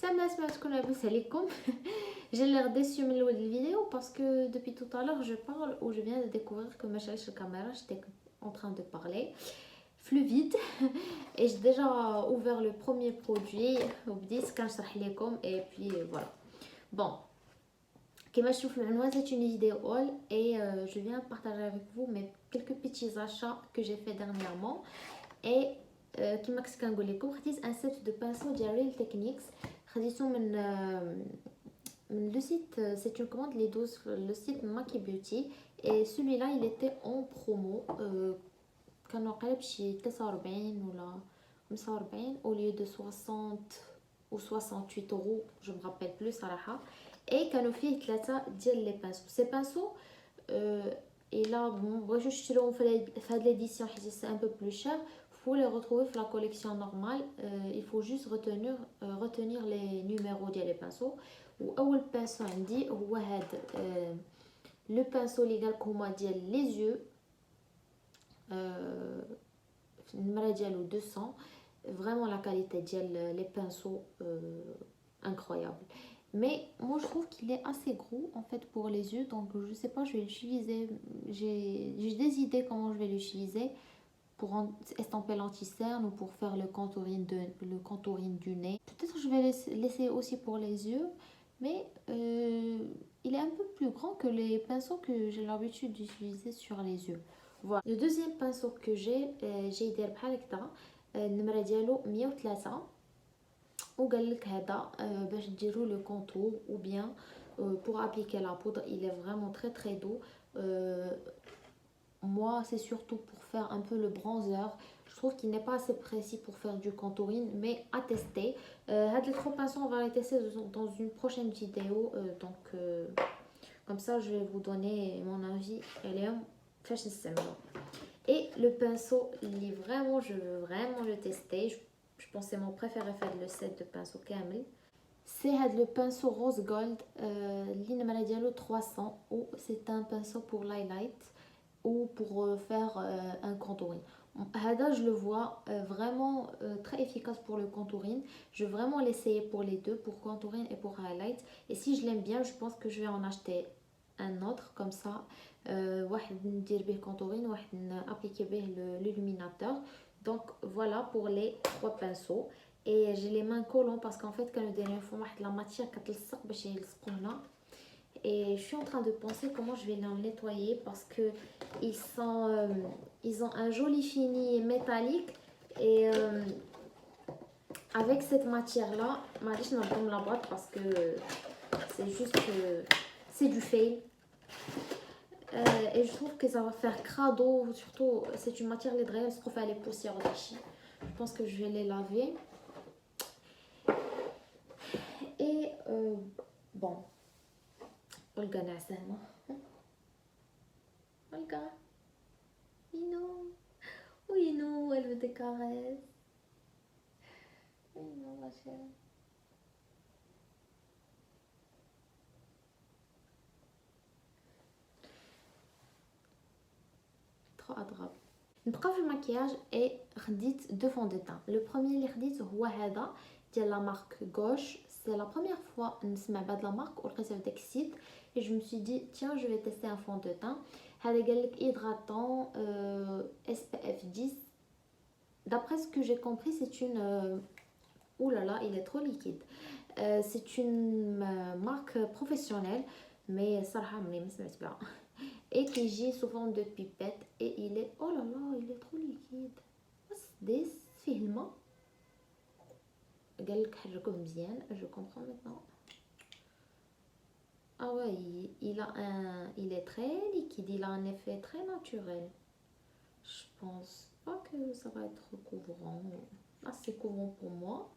Salam alaikum. J'ai l'air déçue de la vidéo parce que depuis tout à l'heure je parle ou je viens de découvrir que ma chérie sur la caméra, j'étais en train de parler fluide et j'ai déjà ouvert le premier produit au بديت كنشرح لكم et puis voilà. Bon, كما تشوفوا العنوان c'est une vidéo haul et je viens partager avec vous mes quelques petits achats que j'ai fait dernièrement et كما كنت كنقول لكم خديت un set de pinceaux ديال Real Techniques خديتو من le site, c'est une commande les 12 le site Maki Beauty et celui-là il était en promo كان قريب شي 43 ولا 45 au lieu de 60 ou 68 euros, je me rappelle plus صراحة. et كانوا فيه ثلاثة ديال لي pinceaux. Ces pinceaux et là بغيتو تشتروهم في هاد l'édition حيت c'est un peu plus cher. Pour les retrouver dans la collection normale, il faut juste retenir les numéros des pinceaux. Ou le pinceau عندي هو هذا le pinceau اللي قالكم ديال les yeux النمره ديالو 200. Vraiment la qualité ديال les pinceaux incroyable. Mais moi je trouve qu'il est assez gros en fait pour les yeux, donc je sais pas, je vais l'utiliser. J'ai des idées comment je vais l'utiliser pour estomper l'anti-cerne ou pour faire le contouring du nez. Peut-être je vais laisser aussi pour les yeux, mais il est un peu plus grand que les pinceaux que j'ai l'habitude d'utiliser sur les yeux. Voilà. Le deuxième pinceau que j'ai يدير بحال هكذا النمره ديالو 103 وقال لك هذا باش ديروا le contour ou bien pour appliquer la poudre. Il est vraiment très très doux. Moi, c'est surtout pour faire un peu le bronzer. Je trouve qu'il n'est pas assez précis pour faire du contouring, mais à tester. Les trois pinceaux, on va les tester dans une prochaine vidéo. Donc, comme ça, je vais vous donner mon avis. Et le pinceau, je veux vraiment le tester. Je pense que c'est mon préféré faire le set de pinceau Camel. C'est le pinceau rose gold. L'inamala dialo 300. Ou c'est un pinceau pour l'highlight ou pour faire un contouring. Hada, je le vois vraiment très efficace pour le contouring. Je vais vraiment l'essayer pour les deux, pour contouring et pour highlight. Et si je l'aime bien, je pense que je vais en acheter un autre comme ça. واحد ندير به contouring, واحد appliquer به l'illuminateur. Donc voilà pour les trois pinceaux. Et j'ai les mains collants parce qu'en fait كانوا دايرين فيهم واحد la matière كتلصق باش يلصقوا هنا. Et je suis en train de penser comment je vais les nettoyer parce que ils ont un joli fini métallique et avec cette matière là, je vais pas la boîte parce que c'est juste c'est du fail. Et je trouve que ça va faire crado, surtout c'est une matière les draps, je trouve elle est poussière aussi. Je pense que je vais les laver. Et bon. Olga نعسانة. Olga. Inou, elle veut des caresses. Inou, ma chérie. Trop adorable. نبقى في المكياج et خديت deux fonds de teint. Le premier اللي خديت هو هذا ديال la marque Gauche. C'est la première fois نسمع بهاد la marque ولقيتها في داك السيت et je me suis dit tiens je vais tester un fond de teint. هذا قال لك hydratant SPF 10. D'après ce que j'ai compris c'est une ouh là là il est trop liquide. C'est une marque professionnelle mais صراحة مني ما سمعت بها. Et qui gît sous forme de pipette et il est oh là là il est trop liquide. This فيه الماء. قال لك حركوه مزيان. Je comprends maintenant. Ah ouais, il est très liquide, il a un effet très naturel. Je pense pas que ça va être couvrant, assez couvrant pour moi.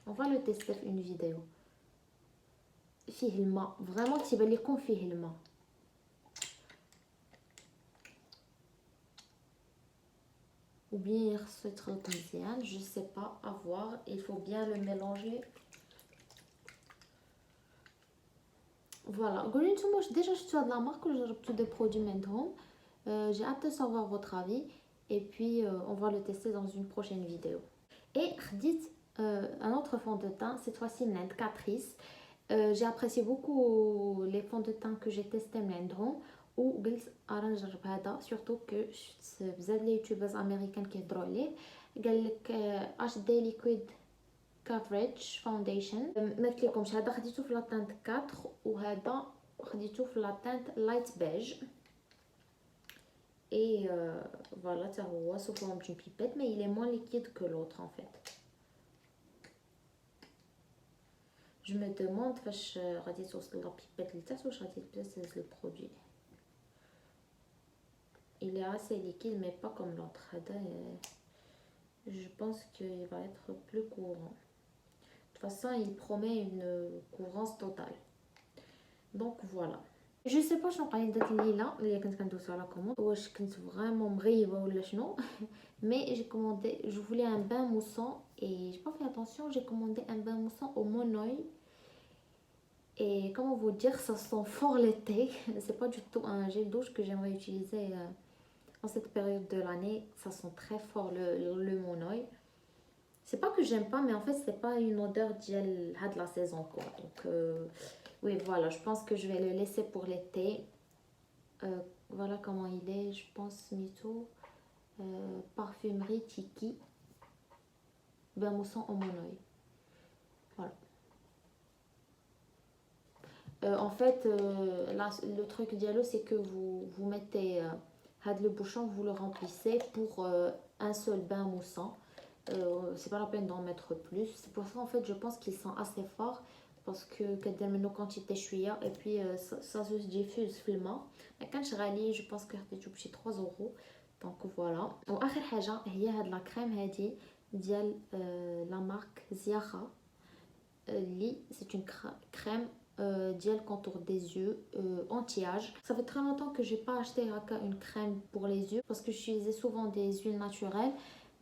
On va le tester une vidéo. فيه الماء vraiment تيبان لكم فيه الماء. Ou bien ce truc مزيان, je sais pas, à voir, il faut bien le mélanger. Voilà, قولوا نتوما واش ديجا شفتوا هاد لا مارك ولا جربتوا دي برودوي منهم. J'ai hâte de savoir votre avis et puis on va le tester dans une prochaine vidéo. Et dites un autre fond de teint, cette fois-ci من عند Catrice. J'ai apprécié beaucoup les fonds de teint que j'ai testés من عندهم وقلت نجرب هذا surtout que بزاف لي يوتيوبرز امريكان كيهضروا عليه. قال لك اش دي ليكويد كافريج فاونديشن. ما قلت لكمش هذا خديته في لاتانت 4 وهذا خديته في لاتانت لايت بيج. Et voilà, ça هو sous forme d'une pipette, mais il est moins liquide que l'autre en fait. Je me demande فاش غادي توصل لا بيبيت لتحت واش غادي تبدا تهز البرودوي. Il est assez liquide mais pas comme l'autre. هذا je pense qu'il va être plus courant. De toute façon, il promet une courance totale. Donc voilà. Je sais pas شنو قايل داك الليله اللي كنت كندوز على كوموند واش كنت فريمون مغيبه ولا شنو. Mais j'ai commandé, je voulais un bain moussant et j'ai pas fait attention, j'ai commandé un bain moussant au monoeil. Et comment vous dire, ça sent fort l'été. C'est pas du tout un gel douche que j'aimerais utiliser en cette période de l'année. Ça sent très fort le monoeil. C'est pas que j'aime pas, mais en fait c'est pas une odeur de la saison quoi. Donc oui voilà, je pense que je vais le laisser pour l'été. Voilà comment il est, je pense Mito parfumerie Tiki bain moussant au monoeil. Voilà. En fait là, le truc dialogue c'est que vous mettez le bouchon, vous le remplissez pour un seul bain moussant. C'est pas la peine d'en mettre plus. C'est pour ça en fait je pense qu'il sent assez fort parce que كدير منه quantité شويه et puis ça se diffuse في الماء. ما كانش غالي, je pense que خديته بشي 3 euros. Donc voilà. واخر حاجه هي هاد لا كريم هادي ديال لا مارك زياخا اللي c'est une crème diel contour des yeux anti-âge. Ça fait très longtemps que j'ai pas acheté une crème pour les yeux parce que j'utilisais souvent des huiles naturelles.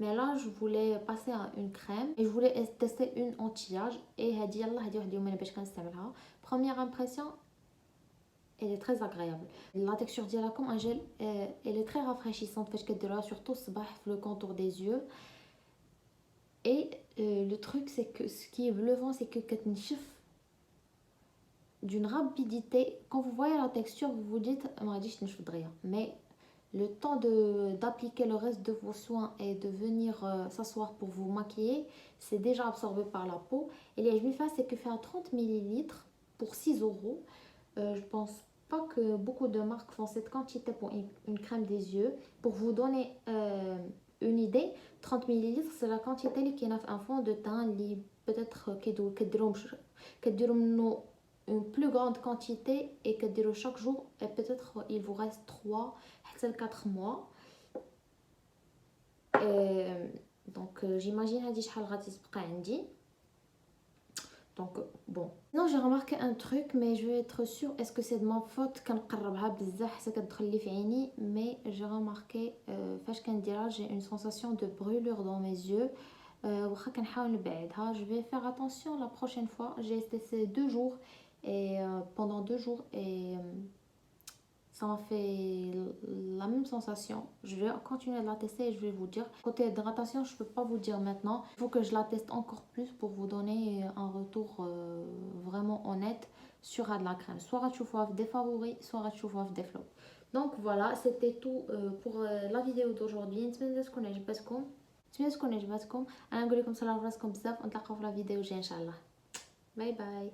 Mais là je voulais passer à une crème et je voulais tester une anti-âge. Et هادي يلا هادي واحد يومين باش كنستعملها. Première impression, elle est très agréable. La texture ديالها comme un gel, elle est très rafraîchissante فاش كديروها surtout الصباح في le contour des yeux. Et le truc c'est que ce qui est bluffant c'est que كتنشف d'une rapidité. Quand vous voyez la texture vous vous dites ما غاديش تنشف دغيا, mais le temps d'appliquer le reste de vos soins et de venir s'asseoir pour vous maquiller, c'est déjà absorbé par la peau. Et les HB c'est que fait à 30 ml pour 6 euros. Je pense pas que beaucoup de marques font cette quantité pour une crème des yeux. Pour vous donner une idée, 30 ml c'est la quantité qui a un fond de teint peut-être une plus grande quantité et que chaque jour et peut-être il vous reste 3 حتى 4 mois. Donc j'imagine هادي شحال غادي تبقى عندي. Donc bon, non, j'ai remarqué un truc mais je vais être sûre est-ce que c'est de ma faute كنقربها بزاف حتى كتدخل لي في عيني. Mais j'ai remarqué فاش كنديرها j'ai une sensation de brûlure dans mes yeux. واخا كنحاول نبعدها. Je vais faire attention la prochaine fois. J'ai testé 2 jours et pendant 2 jours et ça m'a fait la même sensation. Je vais continuer de la tester et je vais vous dire. Côté hydratation, je peux pas vous dire maintenant. Il faut que je la teste encore plus pour vous donner un retour vraiment honnête sur la crème. Soit غتشوفوها des favoris, soit غتشوفوها des flops. Donc voilà, c'était tout pour la vidéo d'aujourd'hui. نتمنى تكون عجبتكم. انا نقول لكم صلاة راسكم بزاف ونتلاقاو في لا فيديو الجايه ان شاء الله. باي باي.